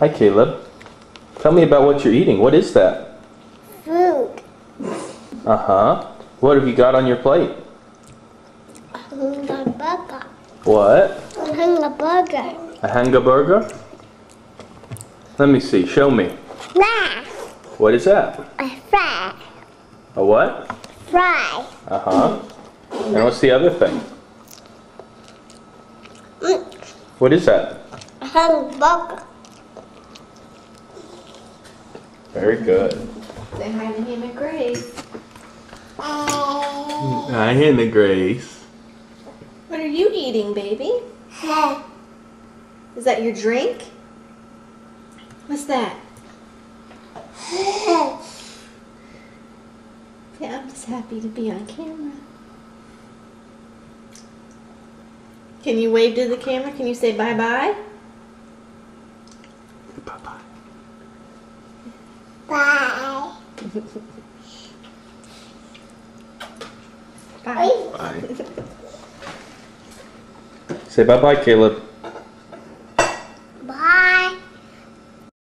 Hi, Caleb. Tell me about what you're eating. What is that? Food. Uh-huh. What have you got on your plate? A burger. What? A burger. A hamburger? Let me see. Show me. Fry. What is that? A fry. A what? Fry. Uh-huh. And what's the other thing? What is that? A hamburger. Very good. Say hi to him and Grace. Hi, Hannah Grace. What are you eating, baby? Is that your drink? What's that? Yeah, I'm just happy to be on camera. Can you wave to the camera? Can you say bye-bye? Bye-bye. Bye. Bye. Bye. Say bye-bye, Caleb.